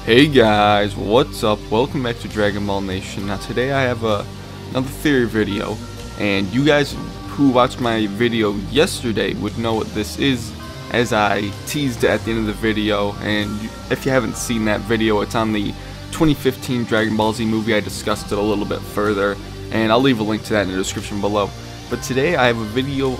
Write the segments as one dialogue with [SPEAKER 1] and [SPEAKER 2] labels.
[SPEAKER 1] Hey guys, what's up? Welcome back to Dragon Ball Nation. Now today I have another theory video, and you guys who watched my video yesterday would know what this is, as I teased it at the end of the video. And if you haven't seen that video, it's on the 2015 Dragon Ball Z movie. I discussed it a little bit further, and I'll leave a link to that in the description below. But today I have a video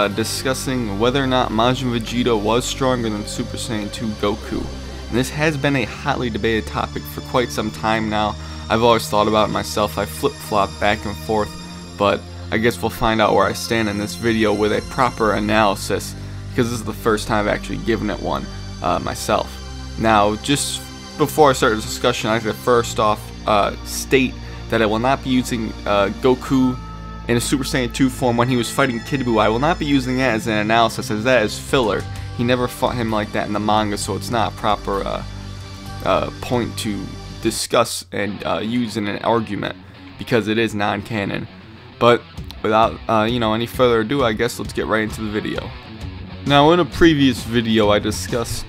[SPEAKER 1] discussing whether or not Majin Vegeta was stronger than Super Saiyan 2 Goku. And this has been a hotly debated topic for quite some time now. I've always thought about it myself. I flip-flop back and forth, but I guess we'll find out where I stand in this video with a proper analysis, because this is the first time I've actually given it one myself. Now, just before I start the discussion, I'd like to first off state that I will not be using Goku in a Super Saiyan 2 form when he was fighting Kid Buu. I will not be using that as an analysis, as that is filler. He never fought him like that in the manga, so it's not a proper point to discuss and use in an argument, because it is non-canon. But without any further ado, I guess let's get right into the video. Now, in a previous video, I discussed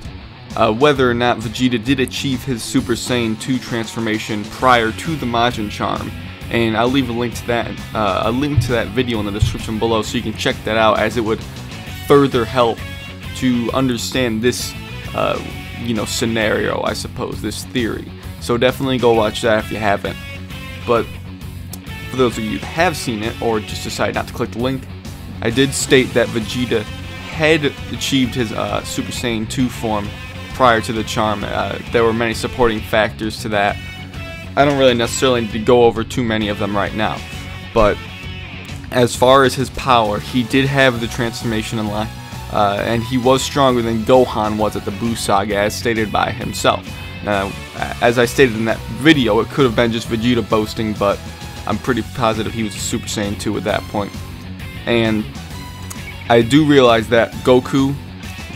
[SPEAKER 1] whether or not Vegeta did achieve his Super Saiyan 2 transformation prior to the Majin Charm, and I'll leave a link to that video in the description below, so you can check that out, as it would further help to understand this scenario, I suppose, this theory. So definitely go watch that if you haven't. But for those of you who have seen it, or just decided not to click the link, I did state that Vegeta had achieved his Super Saiyan 2 form prior to the charm. There were many supporting factors to that. I don't really necessarily need to go over too many of them right now, but as far as his power, he did have the transformation in line. And he was stronger than Gohan was at the Buu Saga, as stated by himself. Now, as I stated in that video, it could have been just Vegeta boasting, but I'm pretty positive he was a Super Saiyan 2 at that point. And I do realize that Goku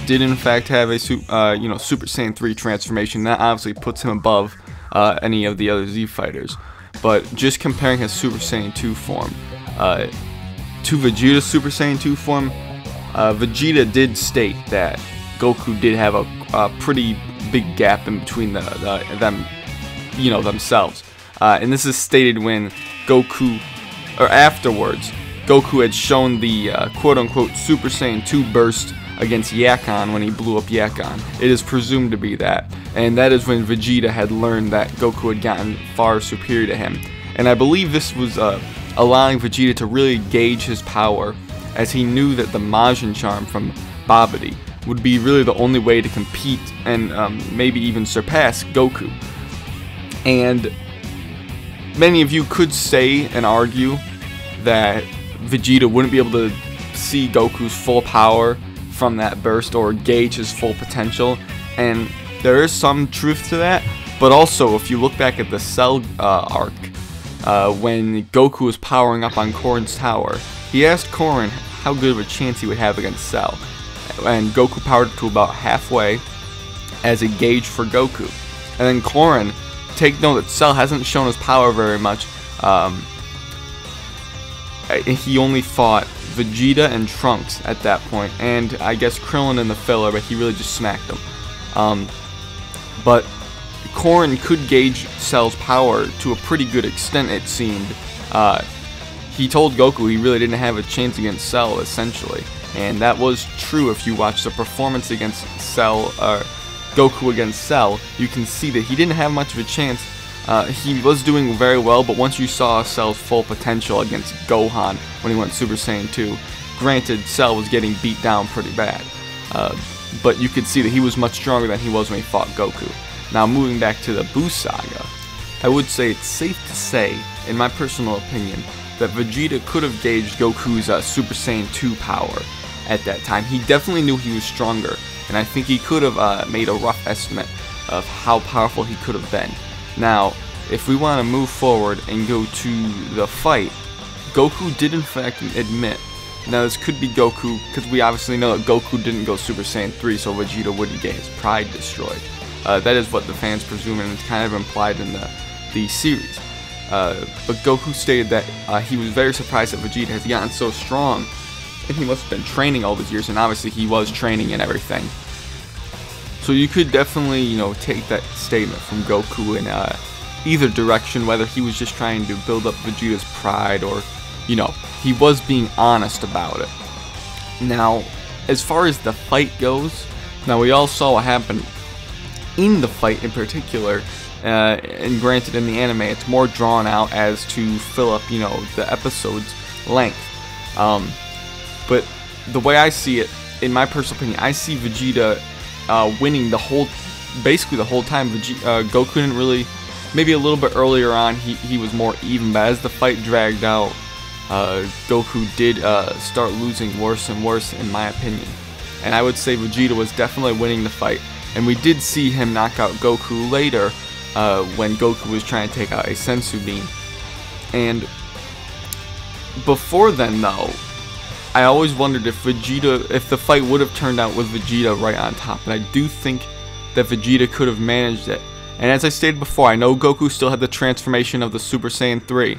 [SPEAKER 1] did in fact have a Super Saiyan 3 transformation. That obviously puts him above any of the other Z fighters. But just comparing his Super Saiyan 2 form to Vegeta's Super Saiyan 2 form, Vegeta did state that Goku did have a pretty big gap in between themselves. And this is stated when afterwards, Goku had shown the quote-unquote Super Saiyan 2 burst against Yakon when he blew up Yakon. It is presumed to be that. And that is when Vegeta had learned that Goku had gotten far superior to him. And I believe this was allowing Vegeta to really gauge his power, as he knew that the Majin Charm from Babidi would be really the only way to compete and maybe even surpass Goku. And many of you could say and argue that Vegeta wouldn't be able to see Goku's full power from that burst, or gauge his full potential, and there is some truth to that. But also, if you look back at the Cell arc, when Goku was powering up on Korin's tower, he asked Korin how good of a chance he would have against Cell, and Goku powered up to about halfway as a gauge for Goku. And then Korin, take note that Cell hasn't shown his power very much. He only fought Vegeta and Trunks at that point, and I guess Krillin in the filler, but he really just smacked him. But Korin could gauge Cell's power to a pretty good extent, it seemed. He told Goku he really didn't have a chance against Cell, essentially. And that was true. If you watch the performance against Cell, Goku against Cell, you can see that he didn't have much of a chance. He was doing very well, but once you saw Cell's full potential against Gohan when he went Super Saiyan 2, granted, Cell was getting beat down pretty bad. But you could see that he was much stronger than he was when he fought Goku. Now, moving back to the Buu Saga, I would say it's safe to say, in my personal opinion, that Vegeta could have gauged Goku's Super Saiyan 2 power at that time. He definitely knew he was stronger, and I think he could have made a rough estimate of how powerful he could have been. Now, if we want to move forward and go to the fight, Goku did in fact admit, now this could be Goku, because we obviously know that Goku didn't go Super Saiyan 3, so Vegeta wouldn't get his pride destroyed. That is what the fans presume, and it's kind of implied in the series. But Goku stated that he was very surprised that Vegeta has gotten so strong, and he must have been training all these years, and obviously he was training and everything. So you could definitely, you know, take that statement from Goku in either direction, whether he was just trying to build up Vegeta's pride or, you know, he was being honest about it. Now, as far as the fight goes, now we all saw what happened in the fight in particular, and granted in the anime it's more drawn out as to fill up, you know, the episode's length. But the way I see it, in my personal opinion, I see Vegeta winning basically the whole time. Goku didn't really, maybe a little bit earlier on he was more even, but as the fight dragged out, Goku did start losing worse and worse, in my opinion. And I would say Vegeta was definitely winning the fight. And we did see him knock out Goku later when Goku was trying to take out a Senzu Bean. And before then, though, I always wondered if the fight would have turned out with Vegeta right on top. And I do think that Vegeta could have managed it. And as I stated before, I know Goku still had the transformation of the Super Saiyan 3.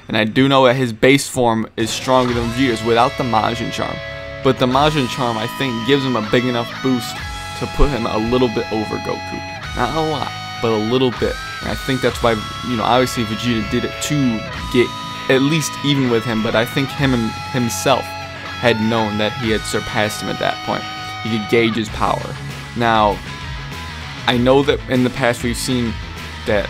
[SPEAKER 1] And I do know that his base form is stronger than Vegeta's without the Majin Charm. But the Majin Charm, I think, gives him a big enough boost to put him a little bit over Goku. Not a lot, but a little bit. And I think that's why, you know, obviously Vegeta did it to get at least even with him, but I think himself had known that he had surpassed him at that point. He could gauge his power. Now, I know that in the past we've seen that,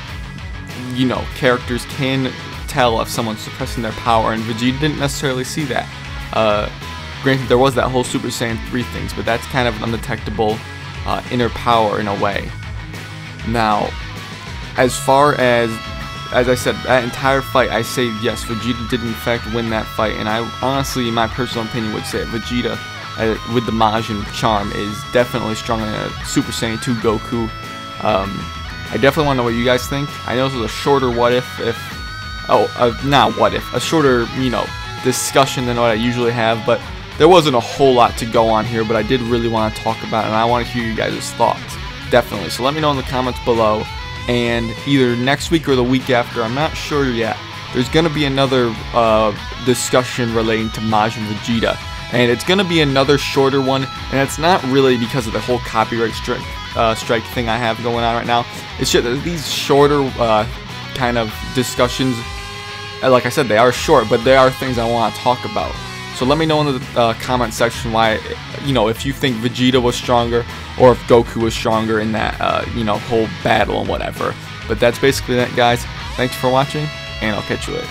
[SPEAKER 1] you know, characters can tell if someone's suppressing their power, and Vegeta didn't necessarily see that. Granted, there was that whole Super Saiyan 3 things, but that's kind of an undetectable inner power in a way. Now, as far as I said, that entire fight, I say yes, Vegeta did in fact win that fight, and I honestly, in my personal opinion, would say that Vegeta, with the Majin Charm, is definitely stronger than a Super Saiyan 2 Goku. I definitely want to know what you guys think. I know this was a shorter a shorter, you know, discussion than what I usually have, but there wasn't a whole lot to go on here, but I did really want to talk about it, and I want to hear you guys' thoughts, definitely. So let me know in the comments below, and either next week or the week after, I'm not sure yet, there's going to be another discussion relating to Majin Vegeta, and it's going to be another shorter one, and it's not really because of the whole copyright strike thing I have going on right now. It's just that these shorter kind of discussions, like I said, they are short, but they are things I want to talk about. So let me know in the comment section why, you know, if you think Vegeta was stronger or if Goku was stronger in that, you know, whole battle and whatever. But that's basically that, guys. Thanks for watching, and I'll catch you later.